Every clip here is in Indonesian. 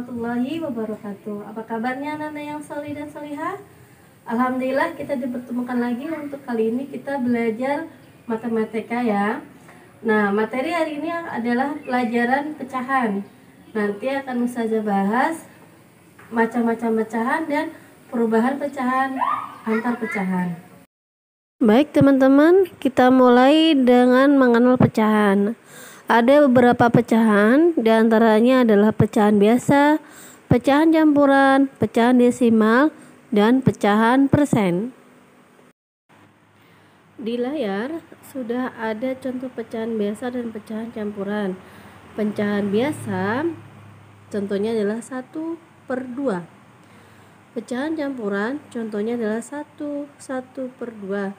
warahmatullahi wabarakatuh. Apa kabarnya anak-anak yang solih dan solihah? Alhamdulillah kita dipertemukan lagi untuk kali ini kita belajar matematika ya. Nah, materi hari ini adalah pelajaran pecahan. Nanti akan Ustazah bahas macam-macam pecahan dan perubahan pecahan antar pecahan. Baik teman-teman, kita mulai dengan mengenal pecahan. Ada beberapa pecahan, diantaranya adalah pecahan biasa, pecahan campuran, pecahan desimal, dan pecahan persen. Di layar sudah ada contoh pecahan biasa dan pecahan campuran. Pecahan biasa contohnya adalah 1/2. Pecahan campuran contohnya adalah 1/2.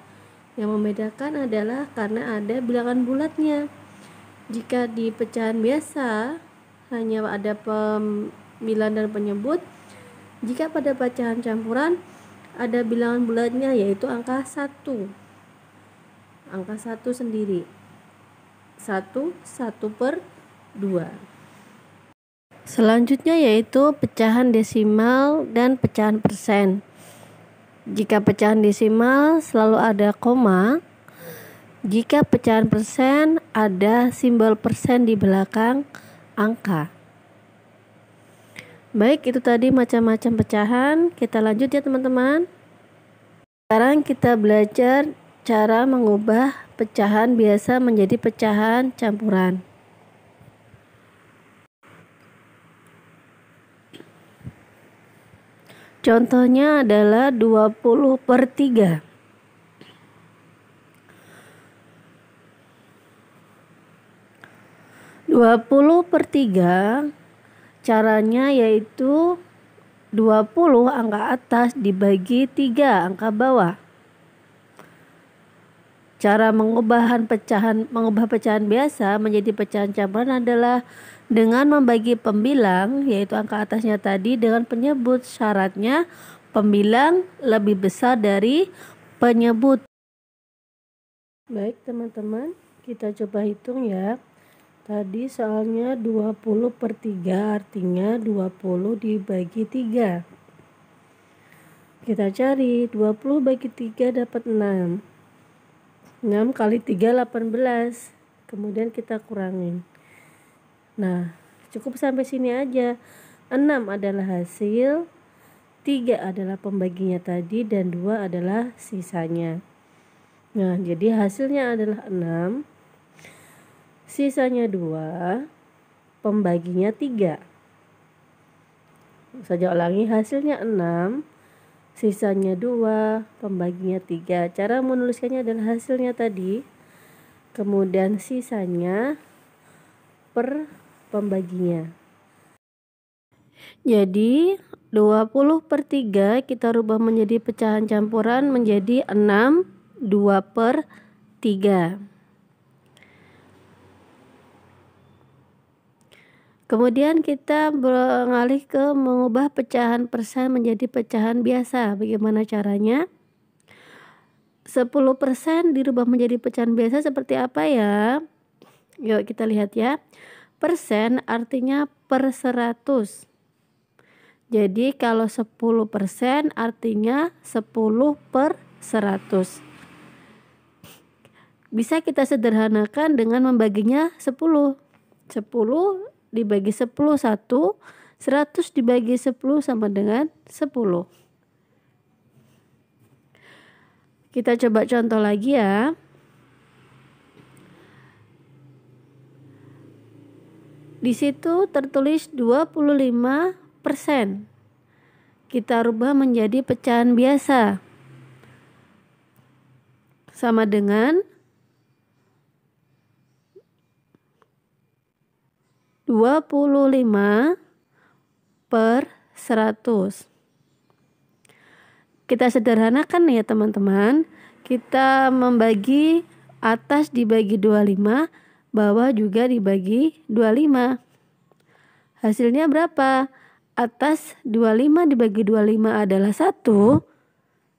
Yang membedakan adalah karena ada bilangan bulatnya. Jika di pecahan biasa hanya ada pembilang dan penyebut, jika pada pecahan campuran ada bilangan bulatnya yaitu angka 1. Angka 1 sendiri. 1/2. Selanjutnya yaitu pecahan desimal dan pecahan persen. Jika pecahan desimal selalu ada koma, jika pecahan persen ada simbol persen di belakang angka. Baik, itu tadi macam-macam pecahan. Kita lanjut ya teman-teman. Sekarang kita belajar cara mengubah pecahan biasa menjadi pecahan campuran. Contohnya adalah 20/3. 20/3 caranya yaitu 20 angka atas dibagi 3 angka bawah. Cara mengubah pecahan biasa menjadi pecahan campuran adalah dengan membagi pembilang yaitu angka atasnya tadi dengan penyebut. Syaratnya pembilang lebih besar dari penyebut. Baik teman-teman, kita coba hitung ya. Tadi soalnya 20/3 artinya 20 dibagi 3. Kita cari 20 bagi 3 dapat 6. 6 kali 3 18. Kemudian kita kurangin. Nah, cukup sampai sini aja. 6 adalah hasil, 3 adalah pembaginya tadi, dan 2 adalah sisanya. Nah, jadi hasilnya adalah 6. Sisanya 2, pembaginya 3. Saya ulangi, hasilnya 6, sisanya 2, pembaginya 3. Cara menuliskannya adalah hasilnya tadi, kemudian sisanya per pembaginya. Jadi 20/3 kita rubah menjadi pecahan campuran menjadi 6 2/3. Kemudian kita beralih ke mengubah pecahan persen menjadi pecahan biasa. Bagaimana caranya? 10% dirubah menjadi pecahan biasa seperti apa ya? Yuk kita lihat ya. Persen artinya per 100. Jadi kalau 10% artinya 10/100. Bisa kita sederhanakan dengan membaginya 10. 10 dibagi 10 1, 100 dibagi 10 sama dengan 10. Kita coba contoh lagi ya. Di situ tertulis 25%. Kita rubah menjadi pecahan biasa. Sama dengan 25/100. Kita sederhanakan ya teman-teman. Kita membagi atas dibagi 25, bawah juga dibagi 25. Hasilnya berapa? Atas 25 dibagi 25 adalah 1.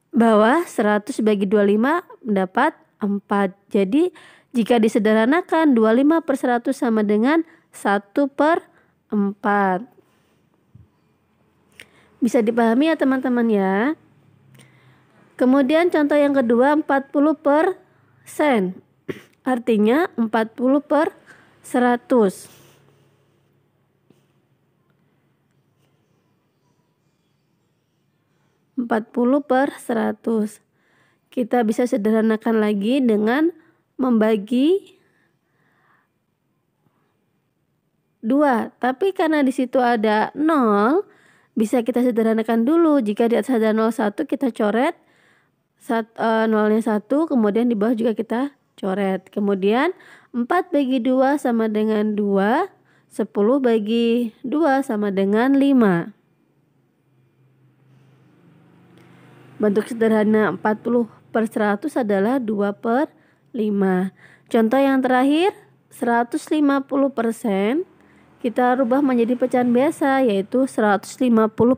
Bawah 100 dibagi 25 mendapat 4. Jadi jika disederhanakan 25/100 sama dengan 1/4. Bisa dipahami ya teman-teman ya. Kemudian contoh yang kedua 40%. Artinya 40 per 100. 40 per 100. Kita bisa sederhanakan lagi dengan membagi 2. Tapi karena di situ ada 0, bisa kita sederhanakan dulu. Jika di atas ada 01, kita coret nolnya 1, kemudian di bawah juga kita coret. Kemudian 4 bagi 2 sama dengan 2, 10 bagi 2 sama dengan 5. Bentuk sederhana 40 per 100 adalah 2 per 5. Contoh yang terakhir 150%. Kita rubah menjadi pecahan biasa, yaitu 150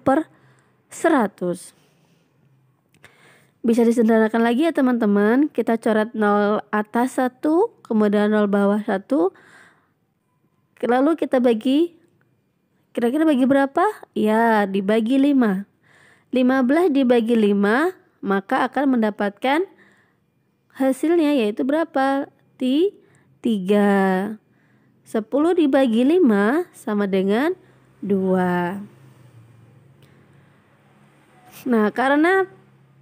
per 100. Bisa disederhanakan lagi ya teman-teman. Kita coret 0 atas 1, kemudian 0 bawah 1. Lalu kita bagi, kira-kira bagi berapa? Ya, dibagi 5. 15 dibagi 5, maka akan mendapatkan hasilnya yaitu berapa? 3. 10 dibagi 5 sama dengan 2. Nah, karena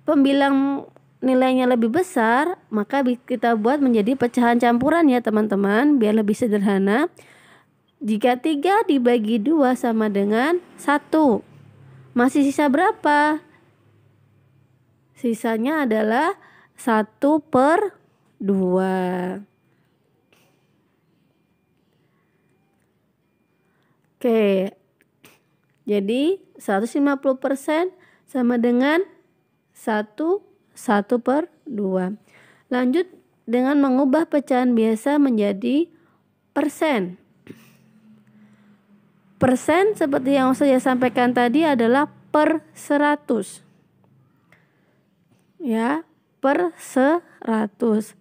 pembilang nilainya lebih besar, maka kita buat menjadi pecahan campuran ya teman-teman, biar lebih sederhana. Jika 3 dibagi 2 sama dengan 1, masih sisa berapa? Sisanya adalah 1 per 2. Oke, jadi 150% sama dengan 1 per 2. Lanjut dengan mengubah pecahan biasa menjadi persen. Persen seperti yang saya sampaikan tadi adalah per 100. Ya, per 100.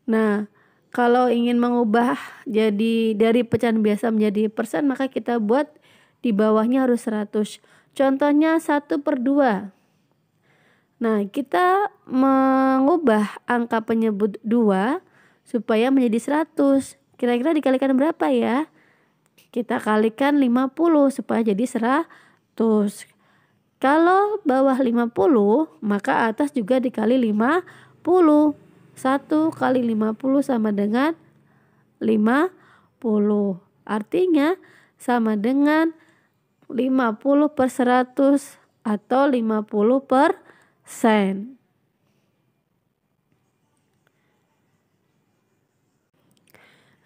Nah, kalau ingin mengubah jadi dari pecahan biasa menjadi persen, maka kita buat di bawahnya harus 100. Contohnya 1 per 2. Nah, kita mengubah angka penyebut 2 supaya menjadi 100. Kira-kira dikalikan berapa ya? Kita kalikan 50 supaya jadi 100. Kalau bawah 50, maka atas juga dikali 50. 1 kali 50 sama dengan 50. Artinya sama dengan 50 per 100 atau 50%.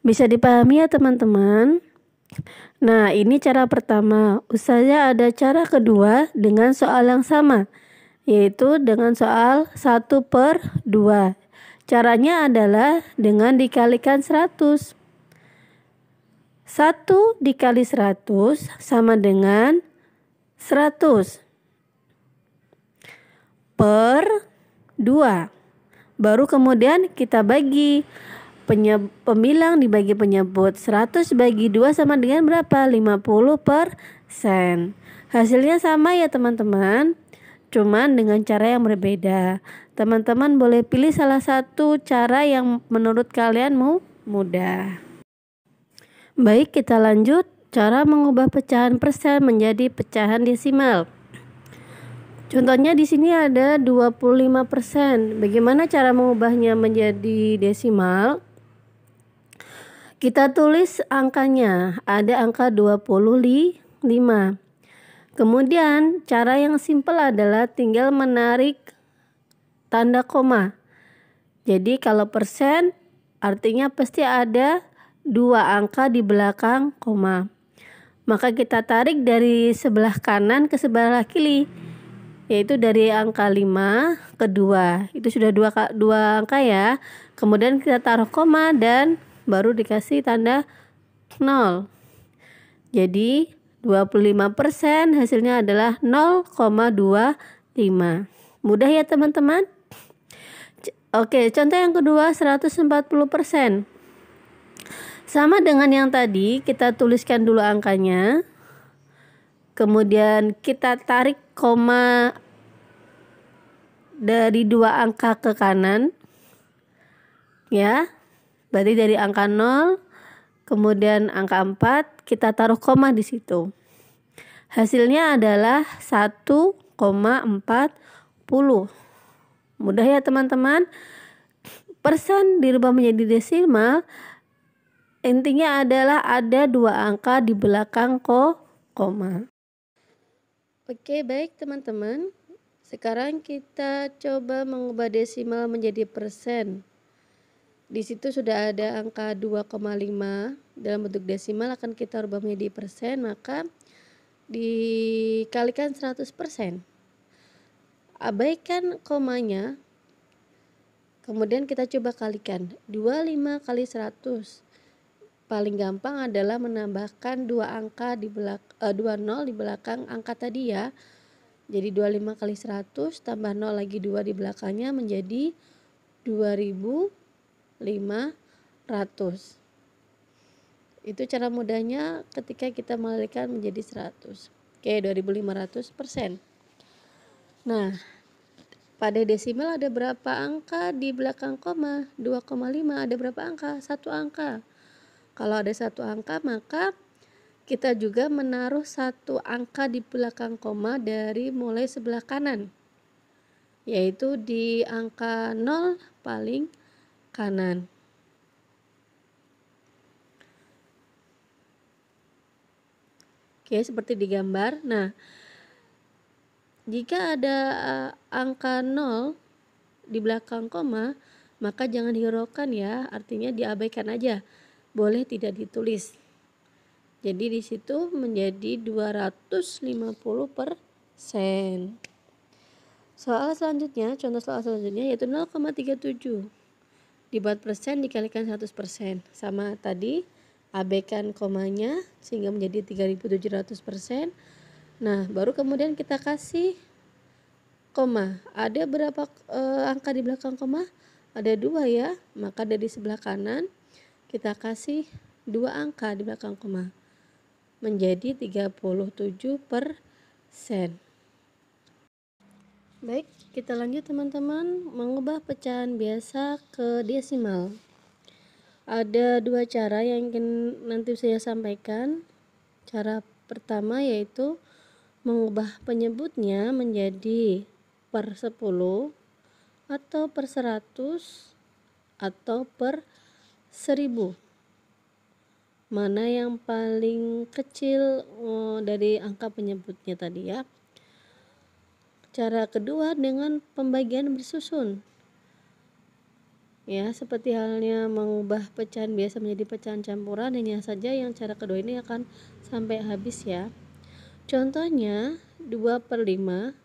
Bisa dipahami ya teman-teman? Nah, ini cara pertama. Usahanya ada cara kedua dengan soal yang sama, yaitu dengan soal 1 per 2. Caranya adalah dengan dikalikan 100. 1 dikali 100 sama dengan 100 per 2. Baru kemudian kita bagi. Pembilang dibagi penyebut. 100 bagi 2 sama dengan berapa? 50%. Hasilnya sama ya teman-teman, cuman dengan cara yang berbeda. Teman-teman boleh pilih salah satu cara yang menurut kalian mudah. Baik, kita lanjut. Cara mengubah pecahan persen menjadi pecahan desimal. Contohnya di sini ada 25%. Bagaimana cara mengubahnya menjadi desimal? Kita tulis angkanya. Ada angka 25. Kemudian cara yang simpel adalah tinggal menarik tanda koma. Jadi kalau persen artinya pasti ada 2 angka di belakang koma. Maka kita tarik dari sebelah kanan ke sebelah kiri, yaitu dari angka 5 ke 2. Itu sudah 2 angka ya. Kemudian kita taruh koma dan baru dikasih tanda 0. Jadi 25% hasilnya adalah 0,25. Mudah ya teman-teman? Oke, contoh yang kedua 140%. Sama dengan yang tadi, kita tuliskan dulu angkanya. Kemudian kita tarik koma dari 2 angka ke kanan. Ya. Berarti dari angka 0, kemudian angka 4, kita taruh koma di situ. Hasilnya adalah 1,40. Mudah ya teman-teman. Persen dirubah menjadi desimal, intinya adalah ada 2 angka di belakang koma. Oke, baik teman-teman. Sekarang kita coba mengubah desimal menjadi persen. Di situ sudah ada angka 2,5 dalam bentuk desimal, akan kita rubah menjadi persen, maka dikalikan 100%. Abaikan komanya. Kemudian kita coba kalikan 25 kali 100. Paling gampang adalah menambahkan 2 angka di belakang 2 nol di belakang angka tadi ya. Jadi 25 kali 100 tambah 0 lagi 2 di belakangnya menjadi 2500. Itu cara mudahnya ketika kita mengalihkan menjadi 100. Oke, 2500%. Nah, pada desimal ada berapa angka di belakang koma? 2,5. Ada berapa angka? 1 angka. Kalau ada 1 angka, maka kita juga menaruh 1 angka di belakang koma dari mulai sebelah kanan, yaitu di angka 0 paling kanan. Oke, seperti di gambar. Nah, jika ada angka 0 di belakang koma, maka jangan dihiraukan ya, artinya diabaikan aja. Boleh tidak ditulis. Jadi di situ menjadi 250%. Contoh soal selanjutnya yaitu 0,37 dibuat persen dikalikan 100%. Sama tadi, abaikan komanya sehingga menjadi 3700%. Nah, baru kemudian kita kasih koma. Ada berapa angka di belakang koma? Ada 2 ya, maka dari sebelah kanan kita kasih 2 angka di belakang koma menjadi 37%. Baik, kita lanjut teman-teman, mengubah pecahan biasa ke desimal. Ada 2 cara yang ingin nanti saya sampaikan. Cara pertama yaitu mengubah penyebutnya menjadi per 10 atau per 100 atau per 1000. Mana yang paling kecil dari angka penyebutnya tadi ya. Cara kedua dengan pembagian bersusun. Ya, seperti halnya mengubah pecahan biasa menjadi pecahan campuran, hanya saja yang cara kedua ini akan sampai habis ya. Contohnya 2/5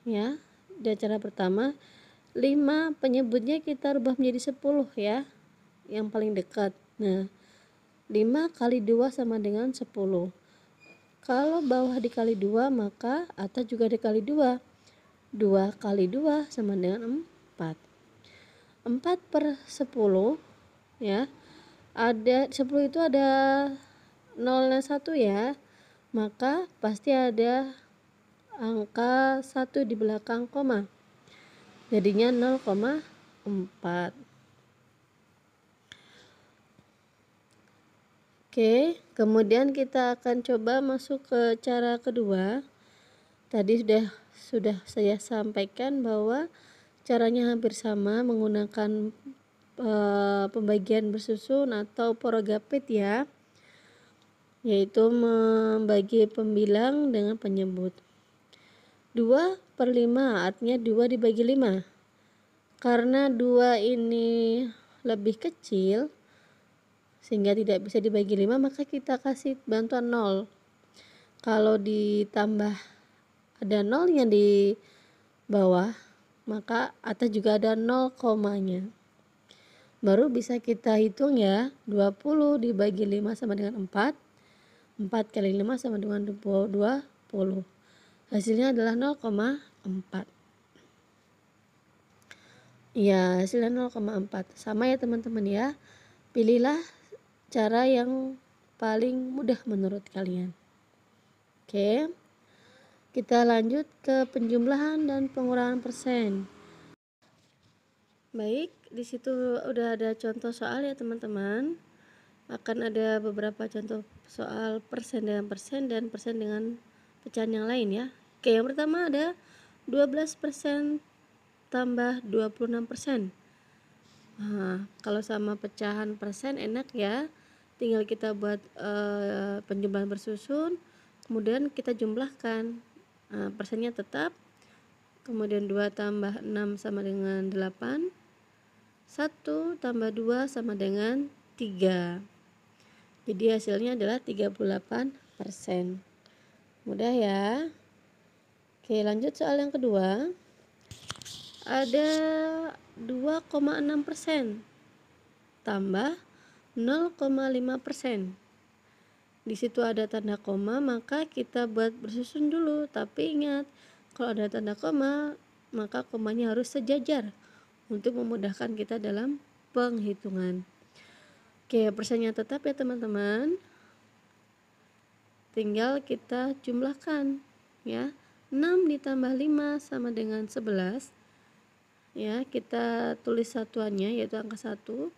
ya. Dan cara pertama 5 penyebutnya kita rubah menjadi 10 ya, yang paling dekat. Nah, 5 kali 2 sama dengan 10. Kalau bawah dikali 2 maka atas juga dikali 2. 2 kali 2 sama dengan 4. 4/10 ya. Ada 10 itu ada 0-nya 1 ya. Maka pasti ada angka 1 di belakang koma. Jadinya 0,4. Oke, kemudian kita akan coba masuk ke cara kedua. Tadi sudah saya sampaikan bahwa caranya hampir sama menggunakan pembagian bersusun atau porogapit ya, yaitu membagi pembilang dengan penyebut. 2/5 artinya 2 dibagi 5. Karena 2 ini lebih kecil sehingga tidak bisa dibagi 5, maka kita kasih bantuan 0. Kalau ditambah ada 0-nya di bawah, maka atas juga ada 0 komanya. Baru bisa kita hitung ya, 20 dibagi 5 sama dengan 4. 4 kali 5 sama dengan 20. Hasilnya adalah 0,4. Ya, hasilnya 0,4. Sama ya teman-teman ya. Pilihlah cara yang paling mudah menurut kalian. Oke, kita lanjut ke penjumlahan dan pengurangan persen. Baik, di situ udah ada contoh soal ya teman-teman. Akan ada beberapa contoh soal persen dan persen dengan pecahan yang lain ya. Oke, yang pertama ada 12% tambah 26%. Nah, kalau sama pecahan persen enak ya. Tinggal kita buat penjumlahan bersusun, kemudian kita jumlahkan. Persennya tetap, kemudian 2 tambah 6 sama dengan 8, 1 tambah 2 sama dengan 3. Jadi hasilnya adalah 38%. Mudah ya. Oke, lanjut soal yang kedua. Ada 2,6% tambah 0,5%. Di situ ada tanda koma, maka kita buat bersusun dulu. Tapi ingat, kalau ada tanda koma, maka komanya harus sejajar untuk memudahkan kita dalam penghitungan. Oke, persennya tetap ya teman-teman. Tinggal kita jumlahkan ya. 6 ditambah 5 sama dengan 11. Ya, kita tulis satuannya yaitu angka 1.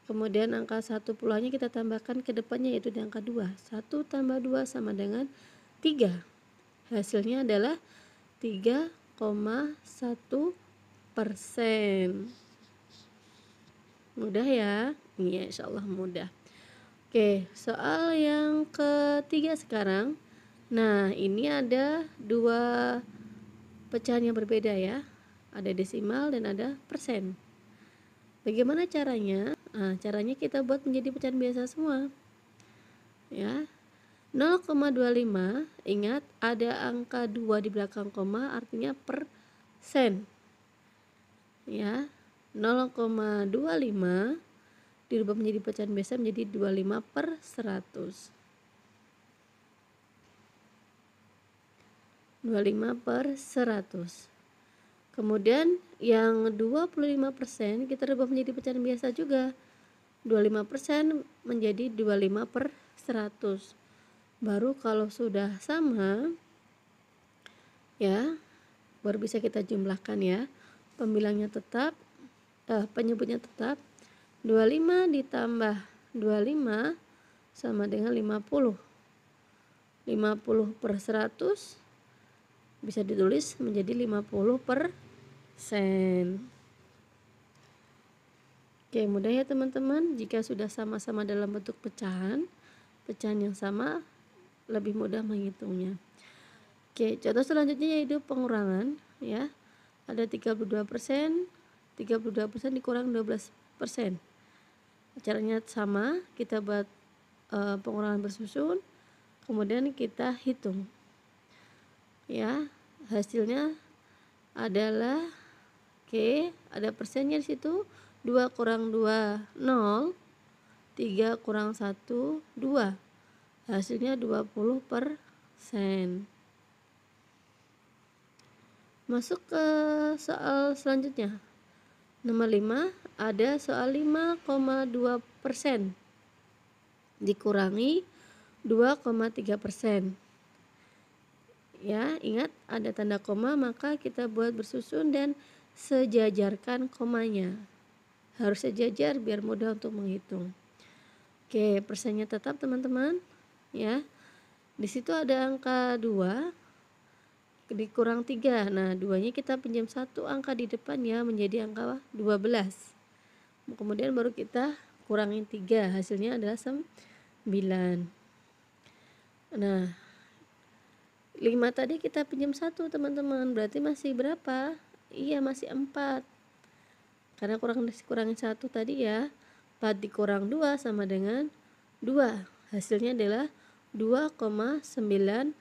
Kemudian angka 1 puluhannya kita tambahkan ke depannya yaitu di angka 2. 1 tambah 2 sama dengan 3. Hasilnya adalah 3,1%. Mudah ya? Iya, insya Allah mudah. Oke, soal yang ketiga sekarang. Nah, ini ada dua pecahan yang berbeda ya. Ada desimal dan ada persen. Bagaimana caranya? Nah, caranya kita buat menjadi pecahan biasa semua. Ya. 0,25, ingat ada angka 2 di belakang koma artinya persen. Ya. 0,25 dirubah menjadi pecahan biasa menjadi 25 per 100. 25 per 100. Kemudian yang 25% kita rubah menjadi pecahan biasa juga. 25% menjadi 25 per 100. Baru kalau sudah sama ya, baru bisa kita jumlahkan ya. Pembilangnya tetap, penyebutnya tetap. 25 ditambah 25 sama dengan 50. 50 per 100 bisa ditulis menjadi 50%. Oke, mudah ya teman-teman. Jika sudah sama-sama dalam bentuk pecahan yang sama, lebih mudah menghitungnya. Oke, contoh selanjutnya yaitu pengurangan ya. Ada 32%, 32% dikurang 12%. Caranya sama, kita buat pengurangan bersusun, kemudian kita hitung. Ya, hasilnya adalah ada persennya di situ. 2 kurang 2 0, 3 kurang 1 2. Hasilnya 20%. Masuk ke soal selanjutnya. Nomor 5, ada soal 5,2% dikurangi 2,3%. Ya, ingat ada tanda koma, maka kita buat bersusun dan sejajarkan komanya. Harus sejajar biar mudah untuk menghitung. Oke, persennya tetap teman-teman ya. Di situ ada angka 2 dikurang 3. Nah, 2-nya kita pinjam satu angka di depannya menjadi angka 12. Kemudian baru kita kurangin 3, hasilnya adalah 9. Nah, 5 tadi kita pinjam 1 teman-teman, berarti masih berapa? Iya, masih 4. Karena kurangin 1 tadi ya. 4 dikurang 2 sama dengan 2. Hasilnya adalah 2,9%.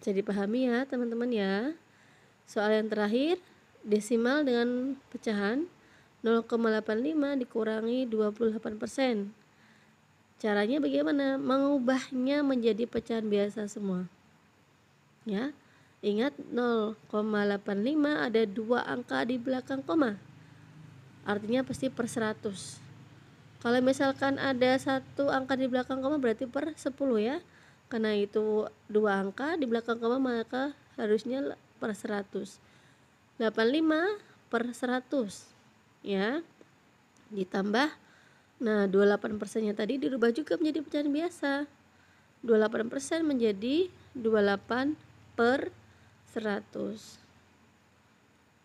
Jadi pahami ya teman-teman ya. Soal yang terakhir, desimal dengan pecahan 0,85 dikurangi 28%. Caranya bagaimana? Mengubahnya menjadi pecahan biasa semua. Ya. Ingat 0,85 ada 2 angka di belakang koma. artinya pasti per 100. Kalau misalkan ada satu angka di belakang koma berarti per 10 ya. Karena itu dua angka di belakang koma maka harusnya per 100. 85 per 100 ya. Ditambah, nah 28%-nya tadi dirubah juga menjadi pecahan biasa. 28% menjadi 28 per 100.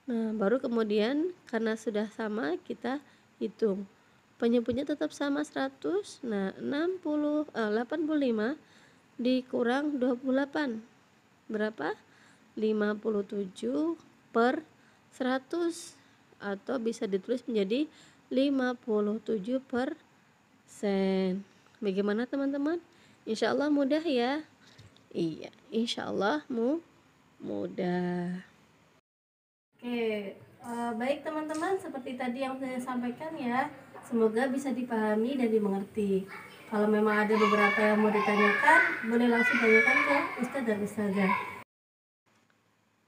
Nah, baru kemudian karena sudah sama kita hitung. Penyebutnya tetap sama 100. Nah, 85 dikurang 28. Berapa? 57 per 100 atau bisa ditulis menjadi 57%. Bagaimana teman-teman? Insya Allah mudah ya. Iya, insya Allah mudah. Oke, baik teman-teman, seperti tadi yang saya sampaikan ya, semoga bisa dipahami dan dimengerti. Kalau memang ada beberapa yang mau ditanyakan, boleh langsung tanyakan ke Ustadz dan Ustazah.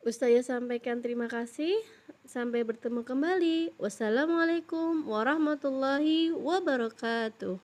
Ustazah sampaikan terima kasih. Sampai bertemu kembali. Wassalamualaikum warahmatullahi wabarakatuh.